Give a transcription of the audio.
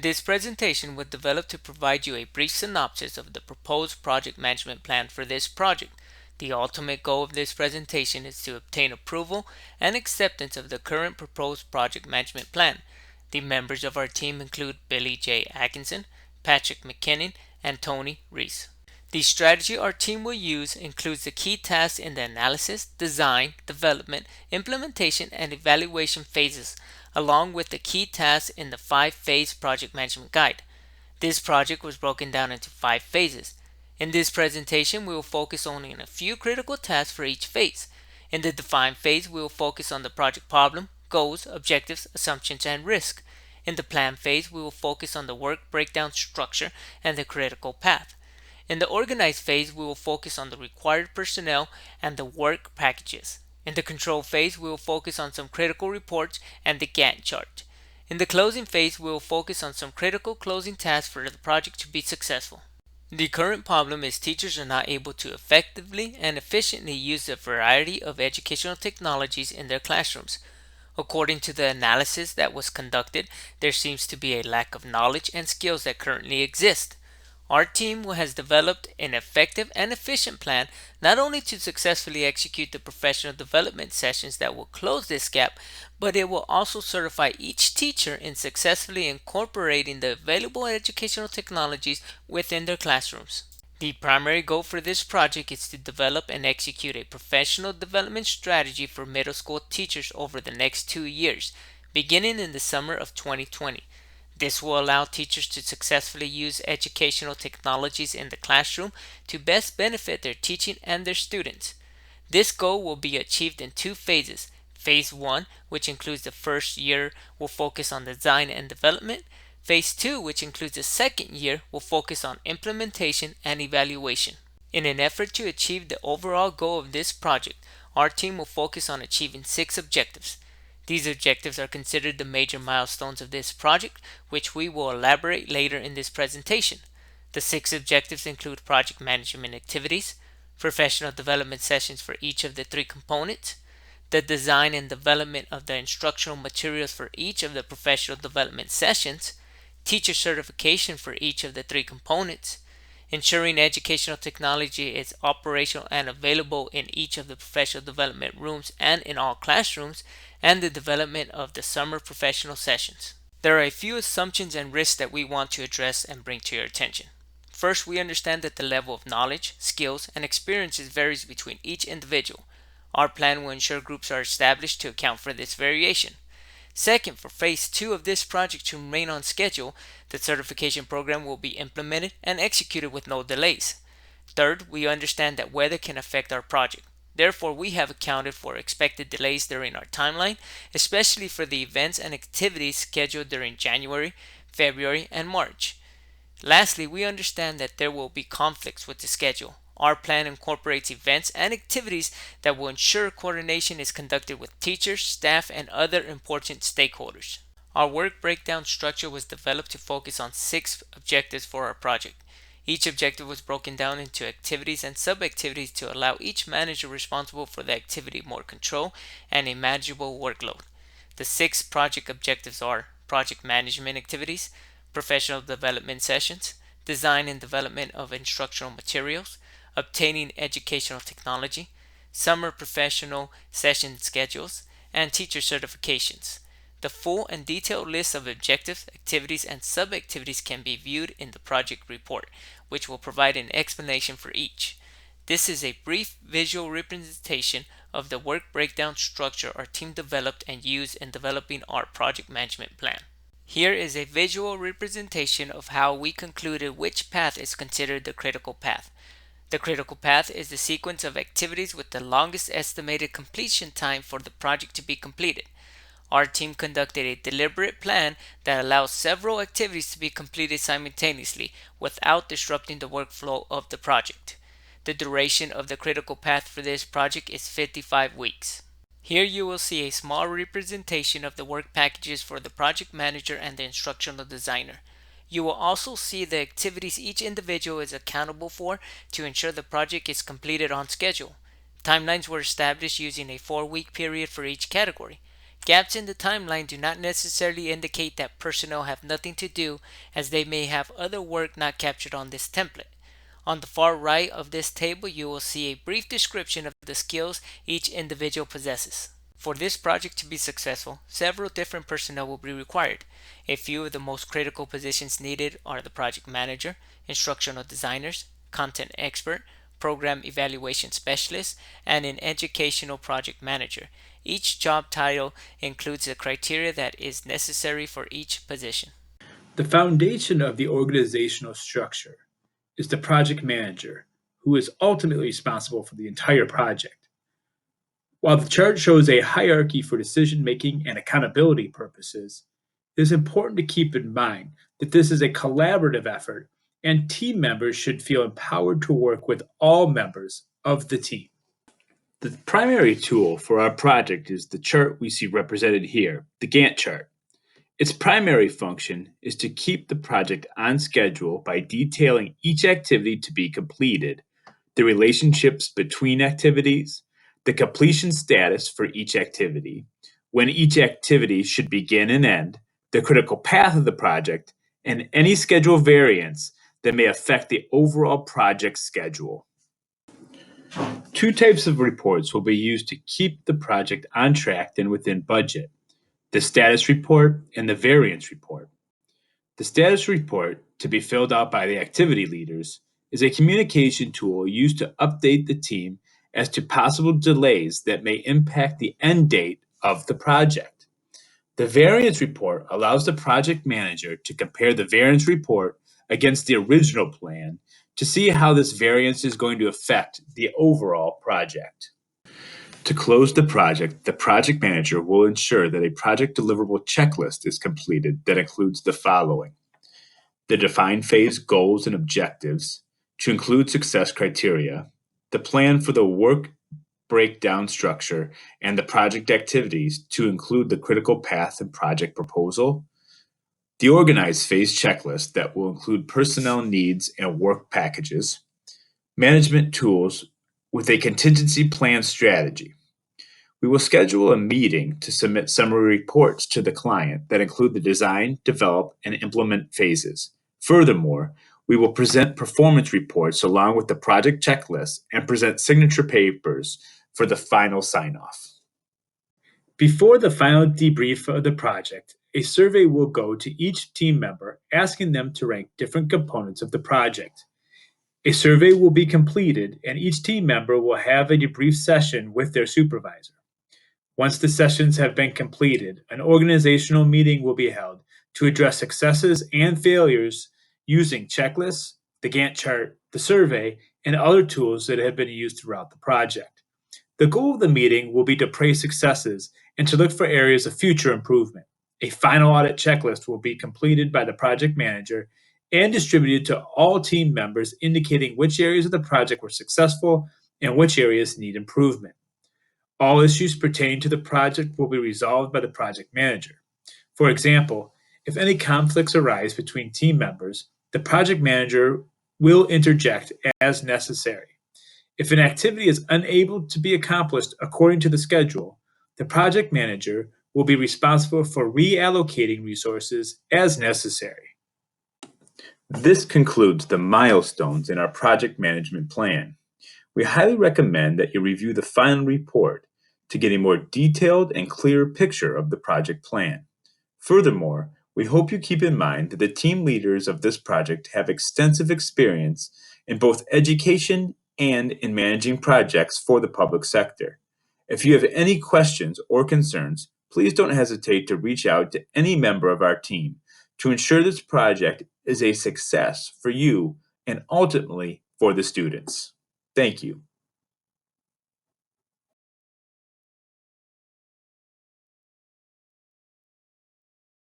This presentation was developed to provide you a brief synopsis of the proposed project management plan for this project. The ultimate goal of this presentation is to obtain approval and acceptance of the current proposed project management plan. The members of our team include Billy J. Atkinson, Patrick McKinnon, and Tony Reese. The strategy our team will use includes the key tasks in the analysis, design, development, implementation, and evaluation phases, along with the key tasks in the 5-phase project management guide. This project was broken down into 5 phases. In this presentation, we will focus only on a few critical tasks for each phase. In the define phase, we will focus on the project problem, goals, objectives, assumptions, and risk. In the plan phase, we will focus on the work breakdown structure and the critical path. In the organize phase, we will focus on the required personnel and the work packages. In the control phase, we will focus on some critical reports and the Gantt chart. In the closing phase, we will focus on some critical closing tasks for the project to be successful. The current problem is teachers are not able to effectively and efficiently use the variety of educational technologies in their classrooms. According to the analysis that was conducted, there seems to be a lack of knowledge and skills that currently exist. Our team has developed an effective and efficient plan not only to successfully execute the professional development sessions that will close this gap, but it will also certify each teacher in successfully incorporating the available educational technologies within their classrooms. The primary goal for this project is to develop and execute a professional development strategy for middle school teachers over the next 2 years, beginning in the summer of 2020. This will allow teachers to successfully use educational technologies in the classroom to best benefit their teaching and their students. This goal will be achieved in 2 phases. Phase 1, which includes the first year, will focus on design and development. Phase 2, which includes the second year, will focus on implementation and evaluation. In an effort to achieve the overall goal of this project, our team will focus on achieving 6 objectives. These objectives are considered the major milestones of this project, which we will elaborate later in this presentation. The 6 objectives include project management activities, professional development sessions for each of the 3 components, the design and development of the instructional materials for each of the professional development sessions, teacher certification for each of the 3 components, ensuring educational technology is operational and available in each of the professional development rooms and in all classrooms, and the development of the summer professional sessions. There are a few assumptions and risks that we want to address and bring to your attention. First, we understand that the level of knowledge, skills, and experiences varies between each individual. Our plan will ensure groups are established to account for this variation. Second, for phase 2 of this project to remain on schedule, the certification program will be implemented and executed with no delays. Third, we understand that weather can affect our project. Therefore, we have accounted for expected delays during our timeline, especially for the events and activities scheduled during January, February, and March. Lastly, we understand that there will be conflicts with the schedule. Our plan incorporates events and activities that will ensure coordination is conducted with teachers, staff, and other important stakeholders. Our work breakdown structure was developed to focus on 6 objectives for our project. Each objective was broken down into activities and sub-activities to allow each manager responsible for the activity more control and a manageable workload. The 6 project objectives are project management activities, professional development sessions, design and development of instructional materials, obtaining educational technology, summer professional session schedules, and teacher certifications. The full and detailed list of objectives, activities, and sub-activities can be viewed in the project report, which will provide an explanation for each. This is a brief visual representation of the work breakdown structure our team developed and used in developing our project management plan. Here is a visual representation of how we concluded which path is considered the critical path. The critical path is the sequence of activities with the longest estimated completion time for the project to be completed. Our team conducted a deliberate plan that allows several activities to be completed simultaneously without disrupting the workflow of the project. The duration of the critical path for this project is 55 weeks. Here you will see a small representation of the work packages for the project manager and the instructional designer. You will also see the activities each individual is accountable for to ensure the project is completed on schedule. Timelines were established using a 4-week period for each category. Gaps in the timeline do not necessarily indicate that personnel have nothing to do, as they may have other work not captured on this template. On the far right of this table, you will see a brief description of the skills each individual possesses. For this project to be successful, several different personnel will be required. A few of the most critical positions needed are the project manager, instructional designers, content expert, program evaluation specialist, and an educational project manager. Each job title includes the criteria that is necessary for each position. The foundation of the organizational structure is the project manager, who is ultimately responsible for the entire project. While the chart shows a hierarchy for decision making and accountability purposes, it is important to keep in mind that this is a collaborative effort and team members should feel empowered to work with all members of the team. The primary tool for our project is the chart we see represented here, the Gantt chart. Its primary function is to keep the project on schedule by detailing each activity to be completed, the relationships between activities, the completion status for each activity, when each activity should begin and end, the critical path of the project, and any schedule variance that may affect the overall project schedule. Two types of reports will be used to keep the project on track and within budget: the status report and the variance report. The status report, to be filled out by the activity leaders, is a communication tool used to update the team as to possible delays that may impact the end date of the project. The variance report allows the project manager to compare the variance report against the original plan to see how this variance is going to affect the overall project. To close the project manager will ensure that a project deliverable checklist is completed that includes the following: the defined phase goals and objectives to include success criteria, the plan for the work breakdown structure and the project activities to include the critical path and project proposal, the organized phase checklist that will include personnel needs and work packages, management tools with a contingency plan strategy. We will schedule a meeting to submit summary reports to the client that include the design, develop, and implement phases. Furthermore, we will present performance reports along with the project checklist and present signature papers for the final sign off. Before the final debrief of the project, a survey will go to each team member asking them to rank different components of the project. A survey will be completed, and each team member will have a debrief session with their supervisor. Once the sessions have been completed, an organizational meeting will be held to address successes and failures using checklists, the Gantt chart, the survey, and other tools that have been used throughout the project. The goal of the meeting will be to praise successes and to look for areas of future improvement. A final audit checklist will be completed by the project manager and distributed to all team members, indicating which areas of the project were successful and which areas need improvement. All issues pertaining to the project will be resolved by the project manager. For example, if any conflicts arise between team members, the project manager will interject as necessary. If an activity is unable to be accomplished according to the schedule, the project manager will be responsible for reallocating resources as necessary. This concludes the milestones in our project management plan. We highly recommend that you review the final report to get a more detailed and clearer picture of the project plan. Furthermore, we hope you keep in mind that the team leaders of this project have extensive experience in both education and in managing projects for the public sector. If you have any questions or concerns, please don't hesitate to reach out to any member of our team to ensure this project is a success for you and ultimately for the students. Thank you.